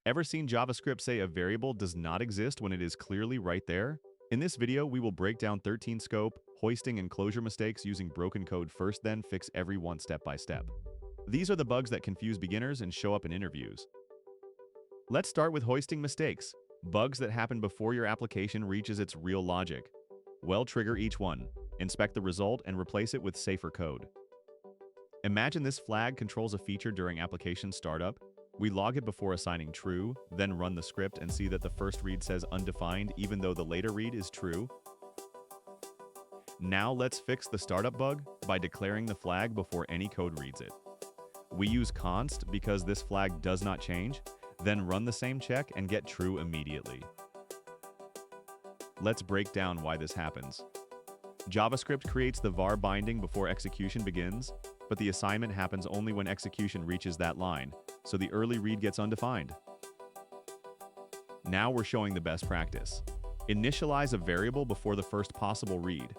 Ever seen JavaScript say a variable does not exist when it is clearly right there? In this video, we will break down 13 scope, hoisting, and closure mistakes using broken code first, then fix every one step by step. These are the bugs that confuse beginners and show up in interviews. Let's start with hoisting mistakes. Bugs that happen before your application reaches its real logic. Well, trigger each one, inspect the result, and replace it with safer code. Imagine this flag controls a feature during application startup. We log it before assigning true, then run the script and see that the first read says undefined even though the later read is true. Now let's fix the startup bug by declaring the flag before any code reads it. We use const because this flag does not change, then run the same check and get true immediately. Let's break down why this happens. JavaScript creates the var binding before execution begins, but the assignment happens only when execution reaches that line, so the early read gets undefined. Now we're showing the best practice. Initialize a variable before the first possible read.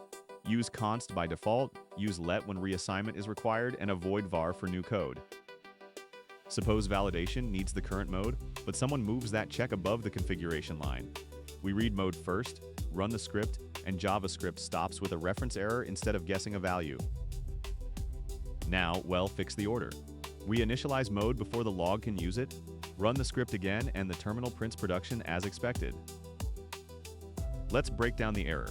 Use const by default, use let when reassignment is required, and avoid var for new code. Suppose validation needs the current mode, but someone moves that check above the configuration line. We read mode first, run the script, and JavaScript stops with a reference error instead of guessing a value. Now, fix the order. We initialize mode before the log can use it, run the script again, and the terminal prints production as expected. Let's break down the error.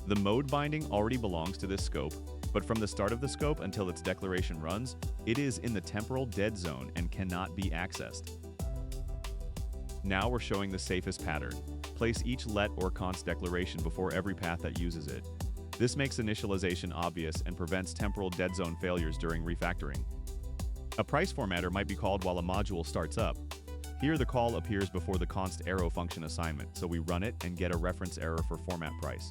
The mode binding already belongs to this scope, but from the start of the scope until its declaration runs, it is in the temporal dead zone and cannot be accessed. Now we're showing the safest pattern. Place each let or const declaration before every path that uses it. This makes initialization obvious and prevents temporal dead zone failures during refactoring. A price formatter might be called while a module starts up. Here the call appears before the const arrow function assignment, so we run it and get a reference error for format price.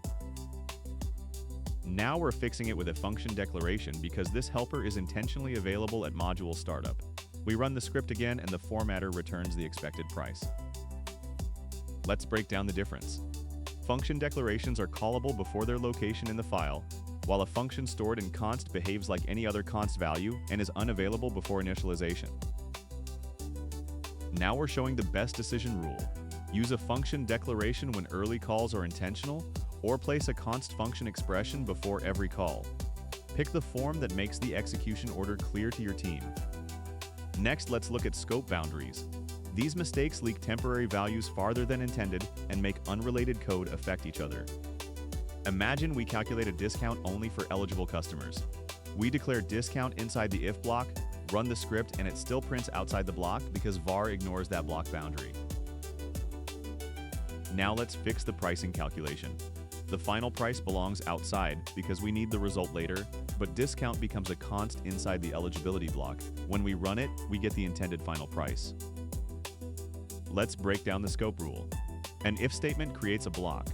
Now we're fixing it with a function declaration because this helper is intentionally available at module startup. We run the script again and the formatter returns the expected price. Let's break down the difference. Function declarations are callable before their location in the file, while a function stored in const behaves like any other const value and is unavailable before initialization. Now we're showing the best decision rule. Use a function declaration when early calls are intentional, or place a const function expression before every call. Pick the form that makes the execution order clear to your team. Next, let's look at scope boundaries. These mistakes leak temporary values farther than intended and make unrelated code affect each other. Imagine we calculate a discount only for eligible customers. We declare discount inside the if block, run the script, and it still prints outside the block because var ignores that block boundary. Now let's fix the pricing calculation. The final price belongs outside because we need the result later, but discount becomes a const inside the eligibility block. When we run it, we get the intended final price. Let's break down the scope rule. An if statement creates a block,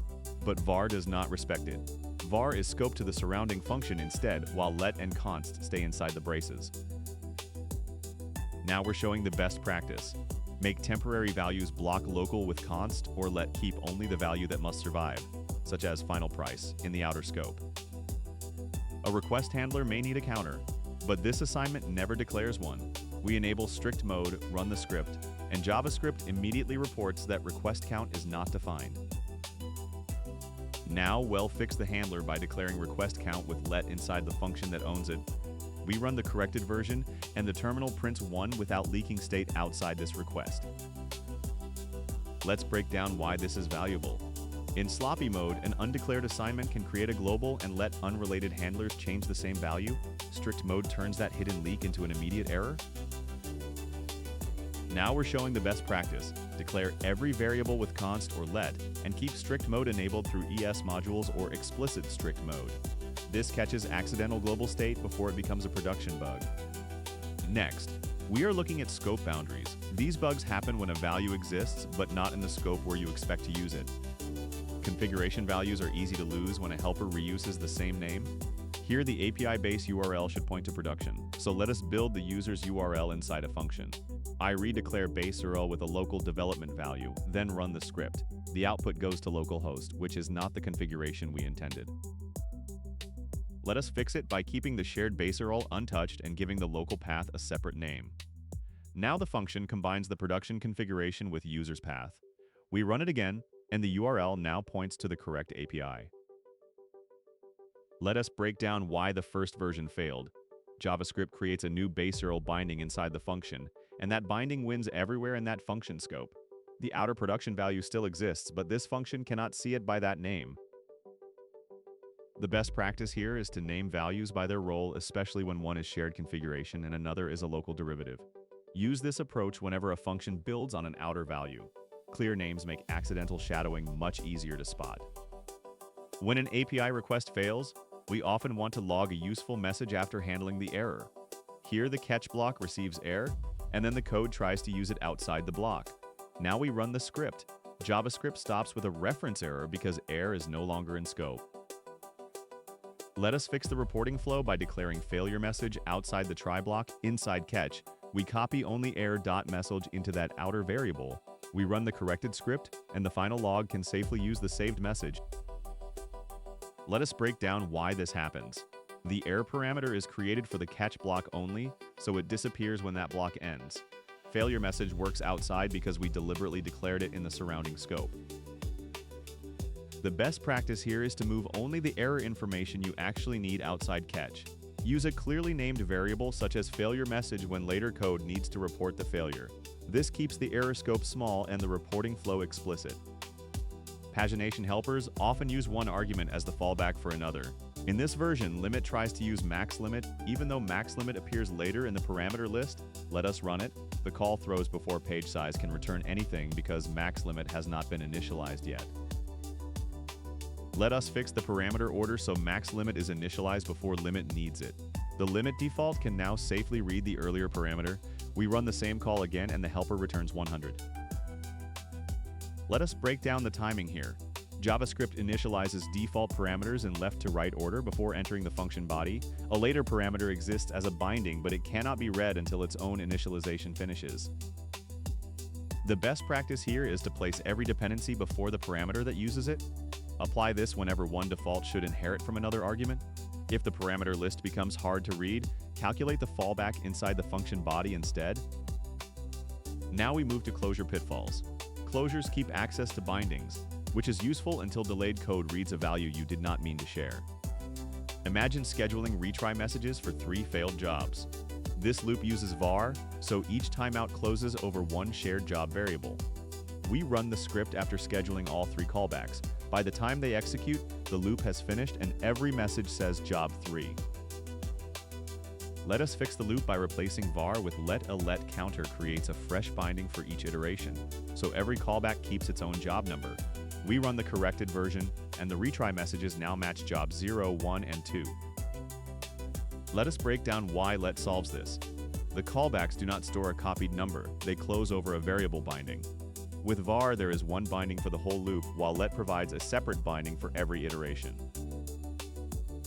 but var does not respect it. Var is scoped to the surrounding function instead, while let and const stay inside the braces. Now we're showing the best practice. Make temporary values block local with const or let keep only the value that must survive, such as final price, in the outer scope. A request handler may need a counter, but this assignment never declares one. We enable strict mode, run the script, and JavaScript immediately reports that request count is not defined. Now, fix the handler by declaring request count with let inside the function that owns it. We run the corrected version, and the terminal prints 1 without leaking state outside this request. Let's break down why this is valuable. In sloppy mode, an undeclared assignment can create a global and let unrelated handlers change the same value. Strict mode turns that hidden leak into an immediate error. Now we're showing the best practice. Declare every variable with const or let, and keep strict mode enabled through ES modules or explicit strict mode. This catches accidental global state before it becomes a production bug. Next, we are looking at scope boundaries. These bugs happen when a value exists, but not in the scope where you expect to use it. Configuration values are easy to lose when a helper reuses the same name. Here, the API base URL should point to production, so let us build the user's URL inside a function. I redeclare base URL with a local development value, then run the script. The output goes to localhost, which is not the configuration we intended. Let us fix it by keeping the shared base URL untouched and giving the local path a separate name. Now the function combines the production configuration with user's path. We run it again, and the URL now points to the correct API. Let us break down why the first version failed. JavaScript creates a new base URL binding inside the function, and that binding wins everywhere in that function scope. The outer production value still exists, but this function cannot see it by that name. The best practice here is to name values by their role, especially when one is shared configuration and another is a local derivative. Use this approach whenever a function builds on an outer value. Clear names make accidental shadowing much easier to spot. When an API request fails, we often want to log a useful message after handling the error. Here the catch block receives error, and then the code tries to use it outside the block. Now we run the script. JavaScript stops with a reference error because error is no longer in scope. Let us fix the reporting flow by declaring failure message outside the try block inside catch. We copy only error.message into that outer variable. We run the corrected script, and the final log can safely use the saved message. Let us break down why this happens. The error parameter is created for the catch block only, so it disappears when that block ends. Failure message works outside because we deliberately declared it in the surrounding scope. The best practice here is to move only the error information you actually need outside catch. Use a clearly named variable such as failure message when later code needs to report the failure. This keeps the error scope small and the reporting flow explicit. Pagination helpers often use one argument as the fallback for another. In this version, limit tries to use max limit, even though max limit appears later in the parameter list. Let us run it. The call throws before page size can return anything because max limit has not been initialized yet. Let us fix the parameter order so max limit is initialized before limit needs it. The limit default can now safely read the earlier parameter. We run the same call again and the helper returns 100. Let us break down the timing here. JavaScript initializes default parameters in left to right order before entering the function body. A later parameter exists as a binding, but it cannot be read until its own initialization finishes. The best practice here is to place every dependency before the parameter that uses it. Apply this whenever one default should inherit from another argument. If the parameter list becomes hard to read, calculate the fallback inside the function body instead. Now we move to closure pitfalls. Closures keep access to bindings, which is useful until delayed code reads a value you did not mean to share. Imagine scheduling retry messages for 3 failed jobs. This loop uses var, so each timeout closes over one shared job variable. We run the script after scheduling all 3 callbacks. By the time they execute, the loop has finished and every message says job 3. Let us fix the loop by replacing var with let counter creates a fresh binding for each iteration, so every callback keeps its own job number. We run the corrected version, and the retry messages now match job 0, 1, and 2. Let us break down why let solves this. The callbacks do not store a copied number, they close over a variable binding. With var, there is one binding for the whole loop, while let provides a separate binding for every iteration.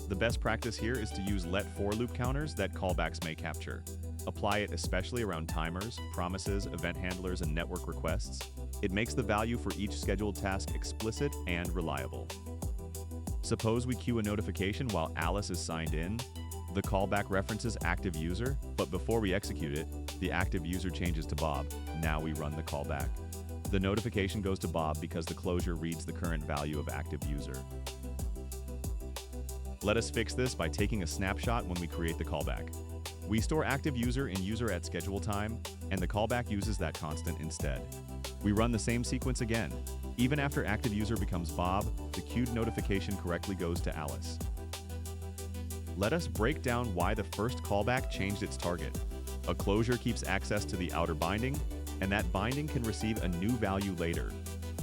The best practice here is to use let for loop counters that callbacks may capture. Apply it especially around timers, promises, event handlers, and network requests. It makes the value for each scheduled task explicit and reliable. Suppose we queue a notification while Alice is signed in. The callback references active user, but before we execute it, the active user changes to Bob. Now we run the callback. The notification goes to Bob because the closure reads the current value of active user. Let us fix this by taking a snapshot when we create the callback. We store active user in user at schedule time, and the callback uses that constant instead. We run the same sequence again. Even after active user becomes Bob, the queued notification correctly goes to Alice. Let us break down why the first callback changed its target. A closure keeps access to the outer binding, and that binding can receive a new value later.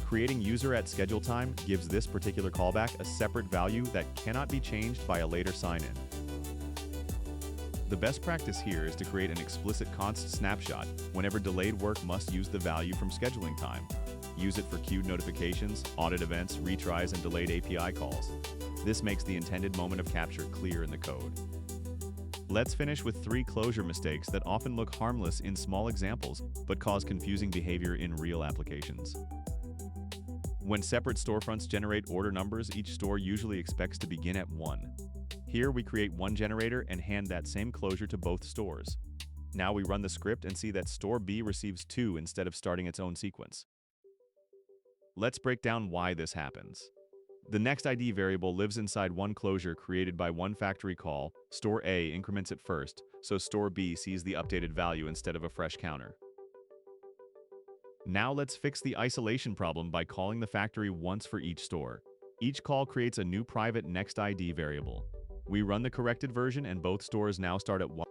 Creating user at schedule time gives this particular callback a separate value that cannot be changed by a later sign-in. The best practice here is to create an explicit const snapshot whenever delayed work must use the value from scheduling time. Use it for queued notifications, audit events, retries, and delayed API calls. This makes the intended moment of capture clear in the code. Let's finish with 3 closure mistakes that often look harmless in small examples, but cause confusing behavior in real applications. When separate storefronts generate order numbers, each store usually expects to begin at 1. Here we create one generator and hand that same closure to both stores. Now we run the script and see that store B receives 2 instead of starting its own sequence. Let's break down why this happens. The next ID variable lives inside one closure created by one factory call. Store A increments it first, so store B sees the updated value instead of a fresh counter. Now let's fix the isolation problem by calling the factory once for each store. Each call creates a new private next ID variable. We run the corrected version and both stores now start at 1.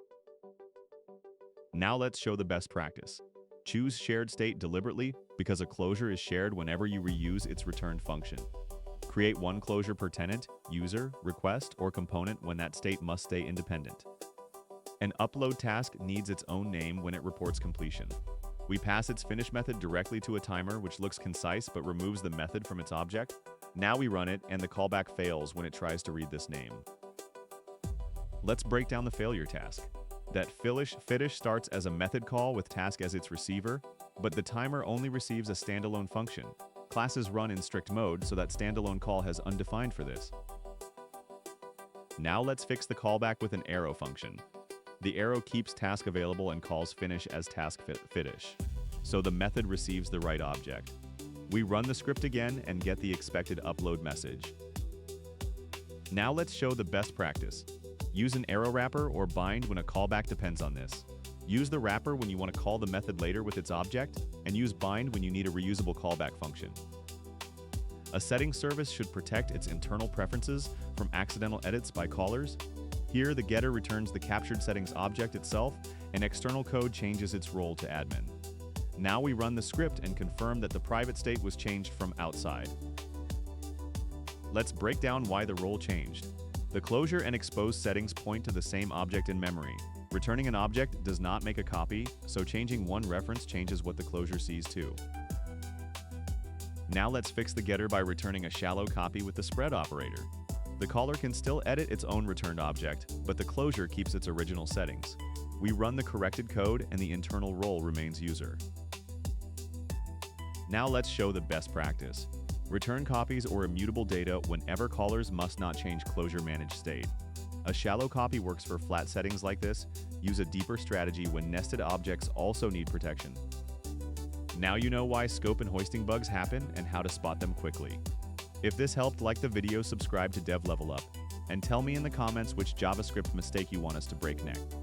Now let's show the best practice. Choose shared state deliberately because a closure is shared whenever you reuse its returned function. Create one closure per tenant, user, request, or component when that state must stay independent. An upload task needs its own name when it reports completion. We pass its finish method directly to a timer, which looks concise but removes the method from its object. Now we run it, and the callback fails when it tries to read this name. Let's break down the failure task. That finish starts as a method call with task as its receiver, but the timer only receives a standalone function. Classes run in strict mode, so that standalone call has undefined for this. Now let's fix the callback with an arrow function. The arrow keeps task available and calls finish as task finish, so the method receives the right object. We run the script again and get the expected upload message. Now let's show the best practice. Use an arrow wrapper or bind when a callback depends on this. Use the wrapper when you want to call the method later with its object, and use bind when you need a reusable callback function. A settings service should protect its internal preferences from accidental edits by callers. Here, the getter returns the captured settings object itself, and external code changes its role to admin. Now we run the script and confirm that the private state was changed from outside. Let's break down why the role changed. The closure and expose settings point to the same object in memory. Returning an object does not make a copy, so changing one reference changes what the closure sees too. Now let's fix the getter by returning a shallow copy with the spread operator. The caller can still edit its own returned object, but the closure keeps its original settings. We run the corrected code and the internal role remains user. Now let's show the best practice. Return copies or immutable data whenever callers must not change closure managed state. A shallow copy works for flat settings like this. Use a deeper strategy when nested objects also need protection. Now you know why scope and hoisting bugs happen and how to spot them quickly. If this helped, like the video, subscribe to Dev Level Up, and tell me in the comments which JavaScript mistake you want us to break next.